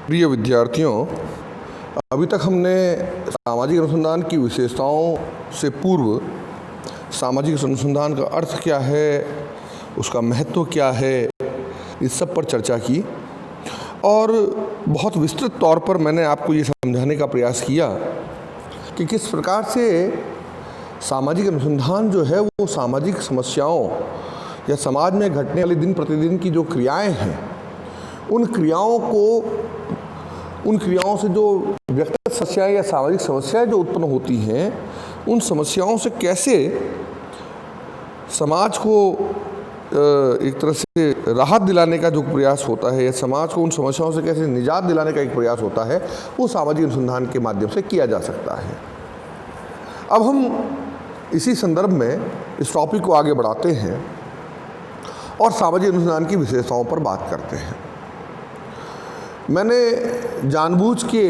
प्रिय विद्यार्थियों, अभी तक हमने सामाजिक अनुसंधान की विशेषताओं से पूर्व सामाजिक अनुसंधान का अर्थ क्या है, उसका महत्व क्या है, इस सब पर चर्चा की और बहुत विस्तृत तौर पर मैंने आपको ये समझाने का प्रयास किया कि किस प्रकार से सामाजिक अनुसंधान जो है वो सामाजिक समस्याओं या समाज में घटने वाली दिन प्रतिदिन की जो क्रियाएं हैं, उन क्रियाओं से जो व्यक्तिगत समस्याएं या सामाजिक समस्याएं जो उत्पन्न होती हैं, उन समस्याओं से कैसे समाज को एक तरह से राहत दिलाने का जो प्रयास होता है या समाज को उन समस्याओं से कैसे निजात दिलाने का एक प्रयास होता है, वो सामाजिक अनुसंधान के माध्यम से किया जा सकता है। अब हम इसी संदर्भ में इस टॉपिक को आगे बढ़ाते हैं और सामाजिक अनुसंधान की विशेषताओं पर बात करते हैं। मैंने जानबूझ के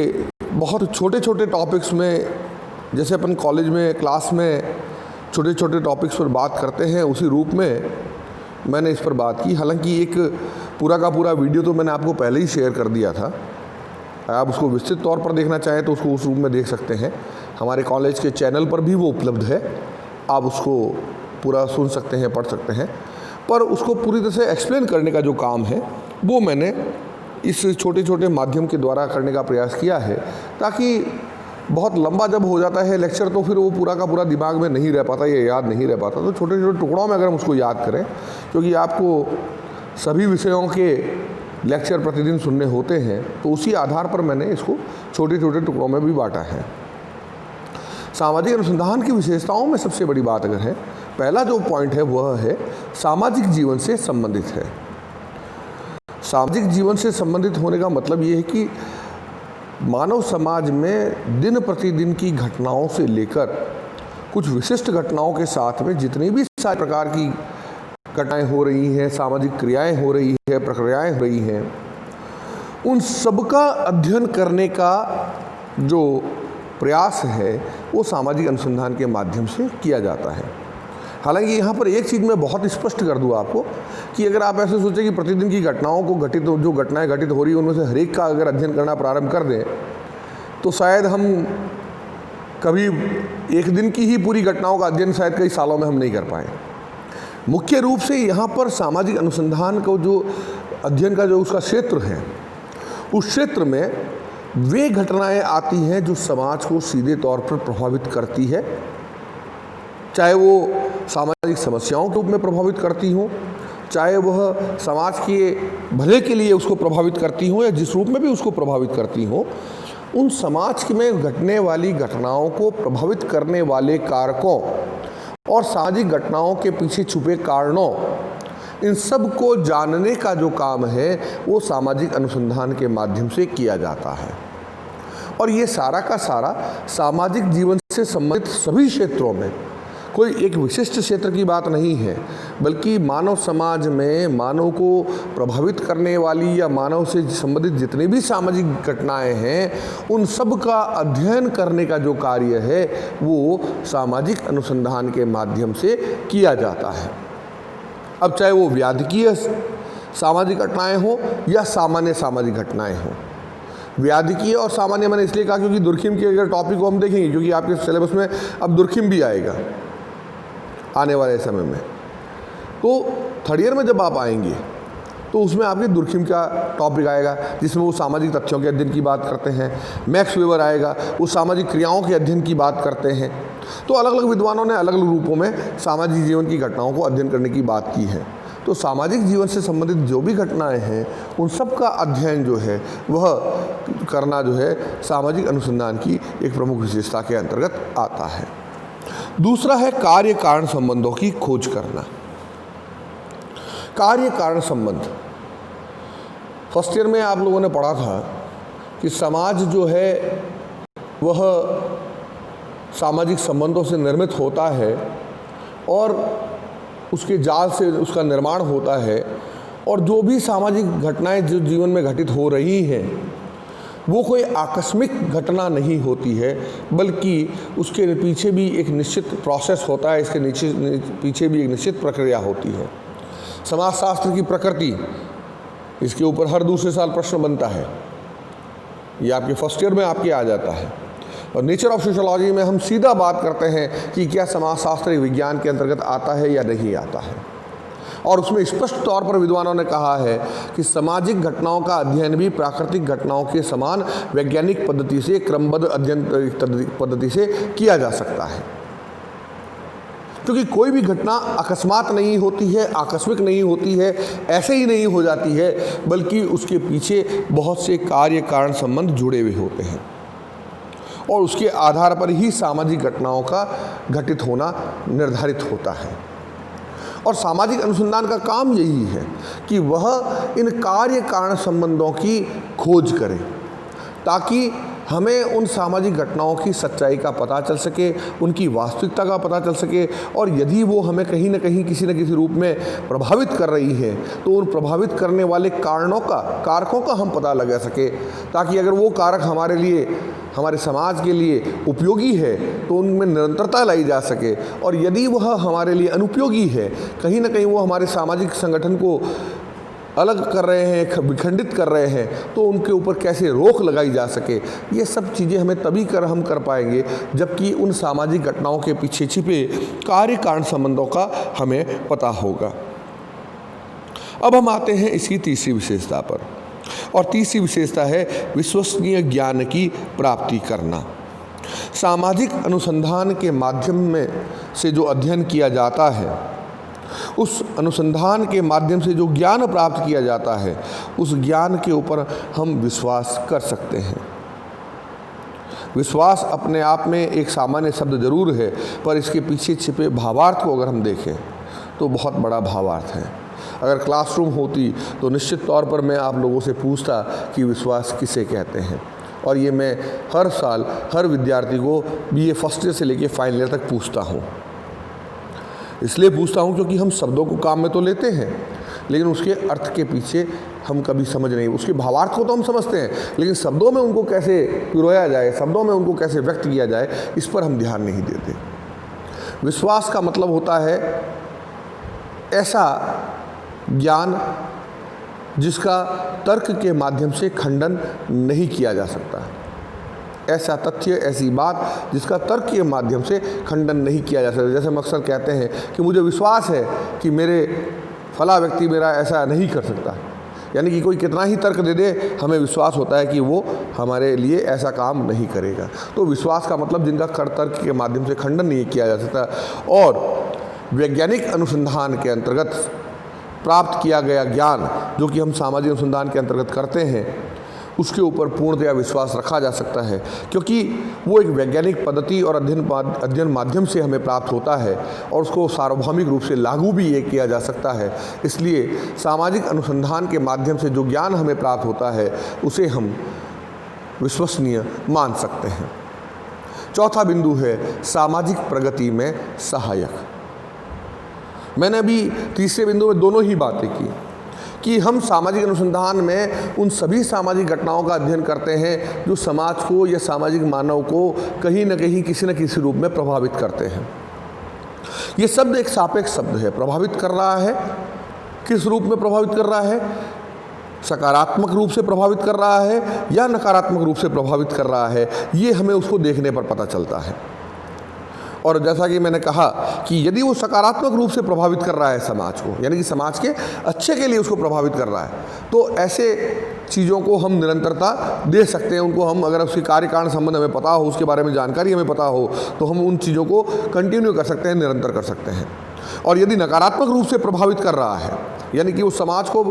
बहुत छोटे छोटे टॉपिक्स में, जैसे अपन कॉलेज में क्लास में छोटे छोटे टॉपिक्स पर बात करते हैं, उसी रूप में मैंने इस पर बात की। हालांकि एक पूरा का पूरा वीडियो तो मैंने आपको पहले ही शेयर कर दिया था। आप उसको विस्तृत तौर पर देखना चाहें तो उसको उस रूप में देख सकते हैं। हमारे कॉलेज के चैनल पर भी वो उपलब्ध है, आप उसको पूरा सुन सकते हैं, पढ़ सकते हैं। पर उसको पूरी तरह से एक्सप्लेन करने का जो काम है वो मैंने इस छोटे छोटे माध्यम के द्वारा करने का प्रयास किया है, ताकि बहुत लंबा जब हो जाता है लेक्चर तो फिर वो पूरा का पूरा दिमाग में नहीं रह पाता या याद नहीं रह पाता। तो छोटे छोटे टुकड़ों में अगर हम उसको याद करें, क्योंकि आपको सभी विषयों के लेक्चर प्रतिदिन सुनने होते हैं, तो उसी आधार पर मैंने इसको छोटे छोटे टुकड़ों में भी बांटा है। सामाजिक अनुसंधान की विशेषताओं में सबसे बड़ी बात अगर है, पहला जो पॉइंट है वह है सामाजिक जीवन से संबंधित है। सामाजिक जीवन से संबंधित होने का मतलब ये है कि मानव समाज में दिन प्रतिदिन की घटनाओं से लेकर कुछ विशिष्ट घटनाओं के साथ में जितनी भी सारे प्रकार की घटनाएं हो रही हैं, सामाजिक क्रियाएं हो रही है, प्रक्रियाएं हो रही हैं, उन सबका अध्ययन करने का जो प्रयास है वो सामाजिक अनुसंधान के माध्यम से किया जाता है। हालांकि यहाँ पर एक चीज़ मैं बहुत स्पष्ट कर दूँ आपको कि अगर आप ऐसे सोचें कि प्रतिदिन की घटनाओं को जो घटनाएं घटित हो रही हैं उनमें से हर एक का अगर अध्ययन करना प्रारंभ कर दें तो शायद हम कभी एक दिन की ही पूरी घटनाओं का अध्ययन शायद कई सालों में हम नहीं कर पाएँ। मुख्य रूप से यहाँ पर सामाजिक अनुसंधान को जो अध्ययन का जो उसका क्षेत्र है, उस क्षेत्र में वे घटनाएं आती हैं जो समाज को सीधे तौर पर प्रभावित करती है, चाहे वो सामाजिक समस्याओं के रूप में प्रभावित करती हों, चाहे वह समाज के भले के लिए उसको प्रभावित करती हों या जिस रूप में भी उसको प्रभावित करती हों, उन समाज में घटने वाली घटनाओं को प्रभावित करने वाले कारकों और सामाजिक घटनाओं के पीछे छुपे कारणों, इन सब को जानने का जो काम है वो सामाजिक अनुसंधान के माध्यम से किया जाता है। और ये सारा का सारा सामाजिक जीवन से संबंधित सभी क्षेत्रों में, कोई एक विशिष्ट क्षेत्र की बात नहीं है, बल्कि मानव समाज में मानव को प्रभावित करने वाली या मानव से संबंधित जितनी भी सामाजिक घटनाएं हैं, उन सब का अध्ययन करने का जो कार्य है वो सामाजिक अनुसंधान के माध्यम से किया जाता है। अब चाहे वो व्याधिकीय सामाजिक घटनाएं हों या सामान्य सामाजिक घटनाएं हों। व्याधिकीय और सामान्य मैंने इसलिए कहा क्योंकि दुर्खिम के अगर टॉपिक को हम देखेंगे, क्योंकि आपके सिलेबस में अब दुर्खिम भी आएगा आने वाले समय में, तो थर्ड ईयर में जब आप आएंगे तो उसमें आपके दुर्खिम का टॉपिक आएगा, जिसमें वो सामाजिक तथ्यों के अध्ययन की बात करते हैं। मैक्स वेबर आएगा, वो सामाजिक क्रियाओं के अध्ययन की बात करते हैं। तो अलग अलग विद्वानों ने अलग अलग रूपों में सामाजिक जीवन की घटनाओं को अध्ययन करने की बात की है। तो सामाजिक जीवन से संबंधित जो भी घटनाएं हैं उन सब का अध्ययन जो है वह करना जो है सामाजिक अनुसंधान की एक प्रमुख विशेषता के अंतर्गत आता है। दूसरा है कार्य कारण संबंधों की खोज करना। कार्य कारण संबंध, फर्स्ट ईयर में आप लोगों ने पढ़ा था कि समाज जो है वह सामाजिक संबंधों से निर्मित होता है और उसके जाल से उसका निर्माण होता है, और जो भी सामाजिक घटनाएं जो जीवन में घटित हो रही हैं वो कोई आकस्मिक घटना नहीं होती है, बल्कि उसके पीछे भी एक निश्चित प्रोसेस होता है, इसके पीछे भी एक निश्चित प्रक्रिया होती है। समाजशास्त्र की प्रकृति, इसके ऊपर हर दूसरे साल प्रश्न बनता है। ये आपके फर्स्ट ईयर में आपके आ जाता है। और नेचर ऑफ सोशोलॉजी में हम सीधा बात करते हैं कि क्या समाजशास्त्र विज्ञान के अंतर्गत आता है या नहीं आता है, और उसमें स्पष्ट तौर पर विद्वानों ने कहा है कि सामाजिक घटनाओं का अध्ययन भी प्राकृतिक घटनाओं के समान वैज्ञानिक पद्धति से, क्रमबद्ध अध्ययन पद्धति से किया जा सकता है। क्योंकि कोई भी घटना अकस्मात नहीं होती है, आकस्मिक नहीं होती है, ऐसे ही नहीं हो जाती है, बल्कि उसके पीछे बहुत से कार्य कारण संबंध जुड़े हुए होते हैं और उसके आधार पर ही सामाजिक घटनाओं का घटित होना निर्धारित होता है। और सामाजिक अनुसंधान का काम यही है कि वह इन कार्य कारण संबंधों की खोज करे, ताकि हमें उन सामाजिक घटनाओं की सच्चाई का पता चल सके, उनकी वास्तविकता का पता चल सके, और यदि वो हमें कहीं ना कहीं किसी न किसी रूप में प्रभावित कर रही है तो उन प्रभावित करने वाले कारकों का हम पता लगा सके, ताकि अगर वो कारक हमारे लिए, हमारे समाज के लिए उपयोगी है तो उनमें निरंतरता लाई जा सके, और यदि वह हमारे लिए अनुपयोगी है, कहीं ना कहीं वो हमारे सामाजिक संगठन को अलग कर रहे हैं, विखंडित कर रहे हैं, तो उनके ऊपर कैसे रोक लगाई जा सके। ये सब चीज़ें हमें तभी हम कर पाएंगे जबकि उन सामाजिक घटनाओं के पीछे छिपे कार्य कारण संबंधों का हमें पता होगा। अब हम आते हैं इसकी तीसरी विशेषता पर, और तीसरी विशेषता है विश्वसनीय ज्ञान की प्राप्ति करना। सामाजिक अनुसंधान के माध्यम में से जो अध्ययन किया जाता है, उस अनुसंधान के माध्यम से जो ज्ञान प्राप्त किया जाता है, उस ज्ञान के ऊपर हम विश्वास कर सकते हैं। विश्वास अपने आप में एक सामान्य शब्द जरूर है, पर इसके पीछे छिपे भावार्थ को अगर हम देखें तो बहुत बड़ा भावार्थ है। अगर क्लासरूम होती तो निश्चित तौर पर मैं आप लोगों से पूछता कि विश्वास किसे कहते हैं, और ये मैं हर साल हर विद्यार्थी को BA फर्स्ट ईयर से लेकर फाइनल ईयर तक पूछता हूँ। इसलिए पूछता हूँ क्योंकि हम शब्दों को काम में तो लेते हैं, लेकिन उसके अर्थ के पीछे हम कभी समझ नहीं, उसके भावार्थ को तो हम समझते हैं, लेकिन शब्दों में उनको कैसे पिरोया जाए, शब्दों में उनको कैसे व्यक्त किया जाए, इस पर हम ध्यान नहीं देते। विश्वास का मतलब होता है ऐसा ज्ञान जिसका तर्क के माध्यम से खंडन नहीं किया जा सकता, ऐसा तथ्य, ऐसी बात जिसका तर्क के माध्यम से खंडन नहीं किया जा सकता। जैसे हम अक्सर कहते हैं कि मुझे विश्वास है कि मेरे फला व्यक्ति मेरा ऐसा नहीं कर सकता, यानी कि कोई कितना ही तर्क दे दे, हमें विश्वास होता है कि वो हमारे लिए ऐसा काम नहीं करेगा। तो विश्वास का मतलब जिनका तर्क के माध्यम से खंडन नहीं किया जा सकता, और वैज्ञानिक अनुसंधान के अंतर्गत प्राप्त किया गया ज्ञान जो कि हम सामाजिक अनुसंधान के अंतर्गत करते हैं, उसके ऊपर पूर्णतया विश्वास रखा जा सकता है, क्योंकि वो एक वैज्ञानिक पद्धति और अध्ययन माध्यम से हमें प्राप्त होता है, और उसको सार्वभौमिक रूप से लागू भी ये किया जा सकता है। इसलिए सामाजिक अनुसंधान के माध्यम से जो ज्ञान हमें प्राप्त होता है उसे हम विश्वसनीय मान सकते हैं। चौथा बिंदु है सामाजिक प्रगति में सहायक। मैंने अभी तीसरे बिंदु में दोनों ही बातें की कि हम सामाजिक अनुसंधान में उन सभी सामाजिक घटनाओं का अध्ययन करते हैं जो समाज को या सामाजिक मानव को कहीं न कहीं किसी न किसी रूप में प्रभावित करते हैं। ये शब्द एक सापेक्ष शब्द है। प्रभावित कर रहा है, किस रूप में प्रभावित कर रहा है? सकारात्मक रूप से प्रभावित कर रहा है या नकारात्मक रूप से प्रभावित कर रहा है, ये हमें उसको देखने पर पता चलता है। और जैसा कि मैंने कहा कि यदि वो सकारात्मक रूप से प्रभावित कर रहा है समाज को, यानी कि समाज के अच्छे के लिए उसको प्रभावित कर रहा है, तो ऐसे चीज़ों को हम निरंतरता दे सकते हैं। उनको हम, अगर उसके कार्य कारण संबंध हमें पता हो, उसके बारे में जानकारी हमें पता हो, तो हम उन चीज़ों को कंटिन्यू कर सकते हैं, निरंतर कर सकते हैं। और यदि नकारात्मक रूप से प्रभावित कर रहा है, यानी कि उस समाज को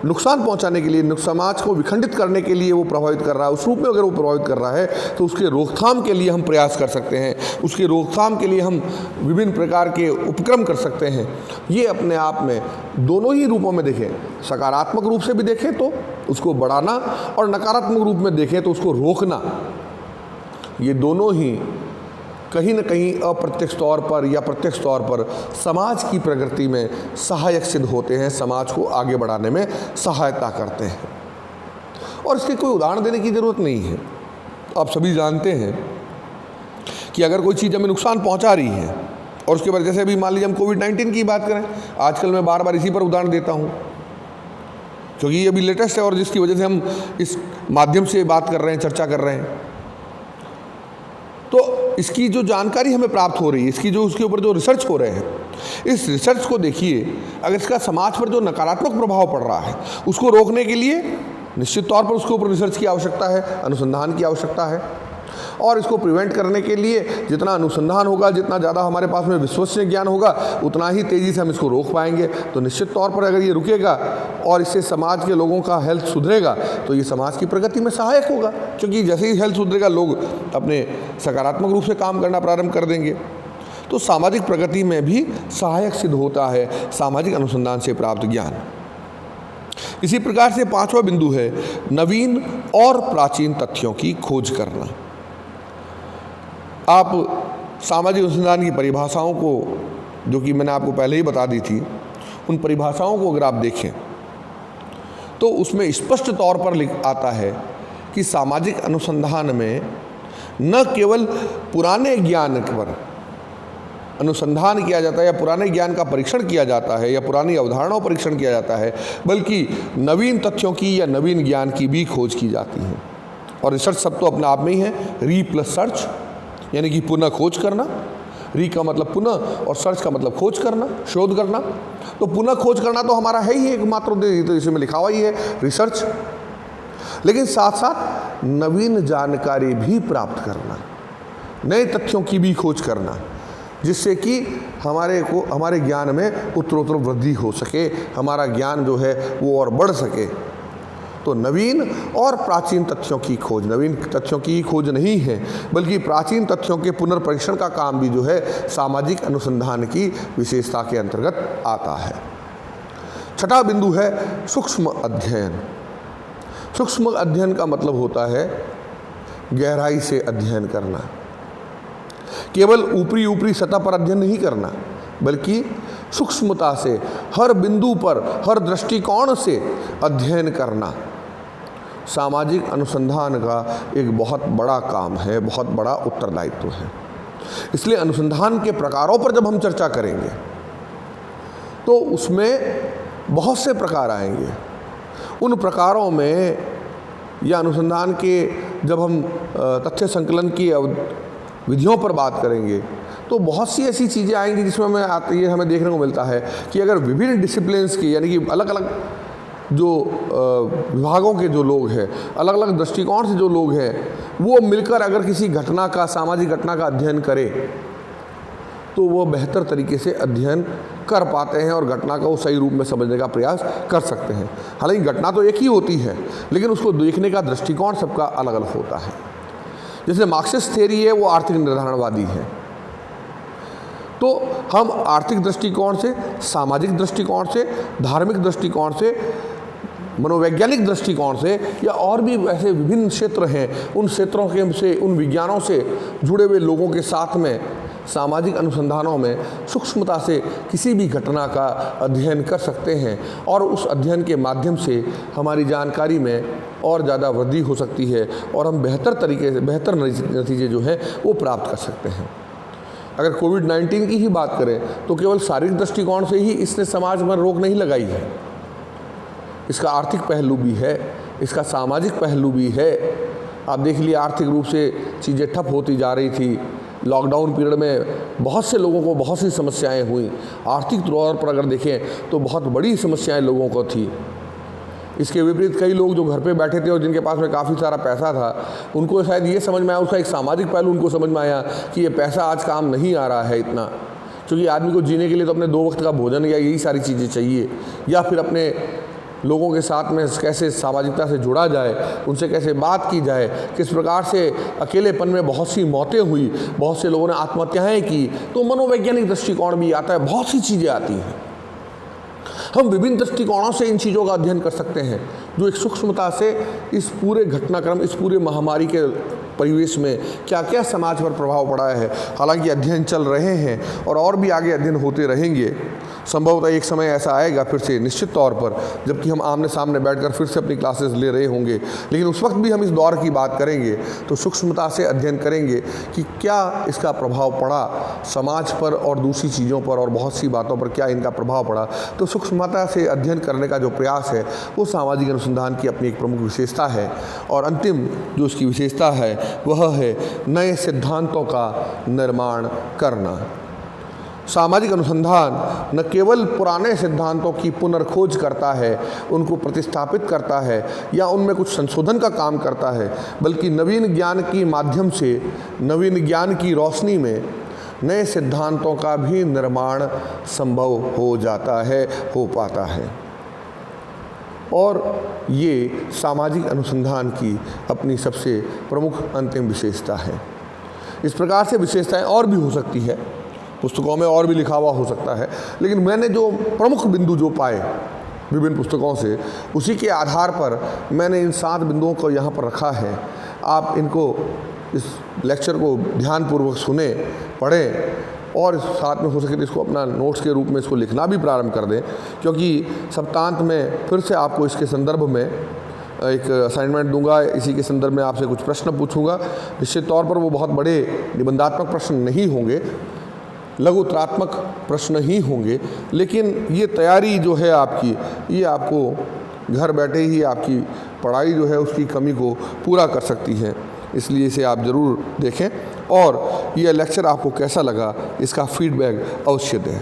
नुकसान पहुंचाने के लिए, समाज को विखंडित करने के लिए वो प्रभावित कर रहा है, उस रूप में अगर वो प्रभावित कर रहा है, तो उसके रोकथाम के लिए हम प्रयास कर सकते हैं, उसके रोकथाम के लिए हम विभिन्न प्रकार के उपक्रम कर सकते हैं। ये अपने आप में दोनों ही रूपों में देखें, सकारात्मक रूप से भी देखें तो उसको बढ़ाना, और नकारात्मक रूप में देखें तो उसको रोकना, ये दोनों ही कहीं न कहीं अप्रत्यक्ष तौर पर या प्रत्यक्ष तौर पर समाज की प्रगति में सहायक सिद्ध होते हैं, समाज को आगे बढ़ाने में सहायता करते हैं। और इसके कोई उदाहरण देने की ज़रूरत नहीं है। आप सभी जानते हैं कि अगर कोई चीज़ हमें नुकसान पहुंचा रही है, और उसके बाद जैसे अभी मान लीजिए हम कोविड-19 की बात करें, आजकल मैं बार बार इसी पर उदाहरण देता हूं क्योंकि ये अभी लेटेस्ट है और जिसकी वजह से हम इस माध्यम से बात कर रहे हैं, चर्चा कर रहे हैं। तो इसकी जो जानकारी हमें प्राप्त हो रही है, इसकी जो उसके ऊपर जो रिसर्च हो रहे हैं, इस रिसर्च को देखिए, अगर इसका समाज पर जो नकारात्मक प्रभाव पड़ रहा है उसको रोकने के लिए निश्चित तौर पर उसके ऊपर रिसर्च की आवश्यकता है, अनुसंधान की आवश्यकता है। और इसको प्रिवेंट करने के लिए जितना अनुसंधान होगा, जितना ज़्यादा हमारे पास में विश्वसनीय ज्ञान होगा, उतना ही तेज़ी से हम इसको रोक पाएंगे। तो निश्चित तौर पर अगर ये रुकेगा और इससे समाज के लोगों का हेल्थ सुधरेगा तो ये समाज की प्रगति में सहायक होगा, क्योंकि जैसे ही हेल्थ सुधरेगा लोग अपने सकारात्मक रूप से काम करना प्रारंभ कर देंगे। तो सामाजिक प्रगति में भी सहायक सिद्ध होता है सामाजिक अनुसंधान से प्राप्त ज्ञान। इसी प्रकार से 5वां बिंदु है नवीन और प्राचीन तथ्यों की खोज करना। आप सामाजिक अनुसंधान की परिभाषाओं को, जो कि मैंने आपको पहले ही बता दी थी, उन परिभाषाओं को अगर आप देखें तो उसमें स्पष्ट तौर पर आता है कि सामाजिक अनुसंधान में न केवल पुराने ज्ञान पर अनुसंधान किया जाता है या पुराने ज्ञान का परीक्षण किया जाता है या पुरानी अवधारणाओं परीक्षण किया जाता है, बल्कि नवीन तथ्यों की या नवीन ज्ञान की भी खोज की जाती है। और रिसर्च सब तो अपने आप में ही है, री प्लस सर्च, यानी कि पुनः खोज करना। री का मतलब पुनः और सर्च का मतलब खोज करना, शोध करना। तो पुनः खोज करना तो हमारा है ही एकमात्र उद्देश्य, तो इसमें लिखा हुआ ही है रिसर्च। लेकिन साथ साथ नवीन जानकारी भी प्राप्त करना, नए तथ्यों की भी खोज करना, जिससे कि हमारे ज्ञान में उत्तरोत्तर वृद्धि हो सके, हमारा ज्ञान जो है वो और बढ़ सके। तो नवीन और प्राचीन तथ्यों की खोज, नवीन तथ्यों की खोज नहीं है बल्कि प्राचीन तथ्यों के पुनर्परीक्षण का काम भी जो है सामाजिक अनुसंधान की विशेषता के अंतर्गत आता है। 6वां बिंदु है सूक्ष्म अध्ययन। सूक्ष्म अध्ययन का मतलब होता है गहराई से अध्ययन करना, केवल ऊपरी सतह पर अध्ययन नहीं करना, बल्कि सूक्ष्मता से हर बिंदु पर, हर दृष्टिकोण से अध्ययन करना सामाजिक अनुसंधान का एक बहुत बड़ा काम है, बहुत बड़ा उत्तरदायित्व है। इसलिए अनुसंधान के प्रकारों पर जब हम चर्चा करेंगे तो उसमें बहुत से प्रकार आएंगे। उन प्रकारों में या अनुसंधान के जब हम तथ्य संकलन की विधियों पर बात करेंगे तो बहुत सी ऐसी चीज़ें आएंगी जिसमें हमें देखने को मिलता है कि अगर विभिन्न डिसिप्लिन्स की, यानी कि अलग अलग जो विभागों के जो लोग हैं, अलग अलग दृष्टिकोण से जो लोग हैं, वो मिलकर अगर किसी घटना का, सामाजिक घटना का अध्ययन करें तो वो बेहतर तरीके से अध्ययन कर पाते हैं और घटना को सही रूप में समझने का प्रयास कर सकते हैं। हालांकि घटना तो एक ही होती है, लेकिन उसको देखने का दृष्टिकोण सबका अलग अलग होता है। जैसे मार्क्सिस्ट थ्योरी है, वो आर्थिक निर्धारणवादी है, तो हम आर्थिक दृष्टिकोण से, सामाजिक दृष्टिकोण से, धार्मिक दृष्टिकोण से, मनोवैज्ञानिक दृष्टिकोण से या और भी ऐसे विभिन्न क्षेत्र हैं, उन क्षेत्रों के से, उन विज्ञानों से जुड़े हुए लोगों के साथ में सामाजिक अनुसंधानों में सूक्ष्मता से किसी भी घटना का अध्ययन कर सकते हैं और उस अध्ययन के माध्यम से हमारी जानकारी में और ज़्यादा वृद्धि हो सकती है और हम बेहतर तरीके से, बेहतर नतीजे जो हैं वो प्राप्त कर सकते हैं। अगर कोविड-19 की ही बात करें तो केवल शारीरिक दृष्टिकोण से ही इसने समाज में रोक नहीं लगाई है, इसका आर्थिक पहलू भी है, इसका सामाजिक पहलू भी है। आप देख लिए आर्थिक रूप से चीज़ें ठप होती जा रही थी। लॉकडाउन पीरियड में बहुत से लोगों को बहुत सी समस्याएं हुई। आर्थिक तौर पर अगर देखें तो बहुत बड़ी समस्याएं लोगों को थी। इसके विपरीत कई लोग जो घर पे बैठे थे और जिनके पास में काफ़ी सारा पैसा था, उनको शायद ये समझ में आया, उसका एक सामाजिक पहलू उनको समझ में आया कि ये पैसा आज काम नहीं आ रहा है इतना, क्योंकि आदमी को जीने के लिए तो अपने 2 वक्त का भोजन या यही सारी चीज़ें चाहिए, या फिर अपने लोगों के साथ में कैसे सामाजिकता से जुड़ा जाए, उनसे कैसे बात की जाए, किस प्रकार से अकेलेपन में बहुत सी मौतें हुई, बहुत से लोगों ने आत्महत्याएँ की। तो मनोवैज्ञानिक दृष्टिकोण भी आता है, बहुत सी चीज़ें आती हैं। हम विभिन्न दृष्टिकोणों से इन चीज़ों का अध्ययन कर सकते हैं, जो एक सूक्ष्मता से इस पूरे घटनाक्रम, इस पूरे महामारी के परिवेश में क्या क्या समाज पर प्रभाव पड़ा है। हालांकि अध्ययन चल रहे हैं और भी आगे अध्ययन होते रहेंगे। संभवतः एक समय ऐसा आएगा फिर से निश्चित तौर पर जबकि हम आमने सामने बैठकर फिर से अपनी क्लासेस ले रहे होंगे, लेकिन उस वक्त भी हम इस दौर की बात करेंगे तो सूक्ष्मता से अध्ययन करेंगे कि क्या इसका प्रभाव पड़ा समाज पर और दूसरी चीज़ों पर और बहुत सी बातों पर, क्या इनका प्रभाव पड़ा। तो सूक्ष्मता से अध्ययन करने का जो प्रयास है वो सामाजिक अनुसंधान की अपनी एक प्रमुख विशेषता है। और अंतिम जो उसकी विशेषता है वह है नए सिद्धांतों का निर्माण करना। सामाजिक अनुसंधान न केवल पुराने सिद्धांतों की पुनर्खोज करता है, उनको प्रतिस्थापित करता है या उनमें कुछ संशोधन का काम करता है, बल्कि नवीन ज्ञान की माध्यम से, नवीन ज्ञान की रोशनी में नए सिद्धांतों का भी निर्माण संभव हो जाता है, हो पाता है। और ये सामाजिक अनुसंधान की अपनी सबसे प्रमुख अंतिम विशेषता है। इस प्रकार से विशेषताएं और भी हो सकती है, पुस्तकों में और भी लिखा हुआ हो सकता है, लेकिन मैंने जो प्रमुख बिंदु जो पाए विभिन्न पुस्तकों से, उसी के आधार पर मैंने इन 7 बिंदुओं को यहाँ पर रखा है। आप इनको, इस लेक्चर को ध्यानपूर्वक सुने, पढ़ें और साथ में हो सके तो इसको अपना नोट्स के रूप में इसको लिखना भी प्रारंभ कर दें, क्योंकि सप्तांत में फिर से आपको इसके संदर्भ में एक असाइनमेंट दूंगा। इसी के संदर्भ में आपसे कुछ प्रश्न पूछूंगा। निश्चित तौर पर वो बहुत बड़े निबंधात्मक प्रश्न नहीं होंगे, लघुत्रात्मक प्रश्न ही होंगे, लेकिन ये तैयारी जो है आपकी, ये आपको घर बैठे ही आपकी पढ़ाई जो है उसकी कमी को पूरा कर सकती है। इसलिए इसे आप ज़रूर देखें और ये लेक्चर आपको कैसा लगा इसका फीडबैक अवश्य दें।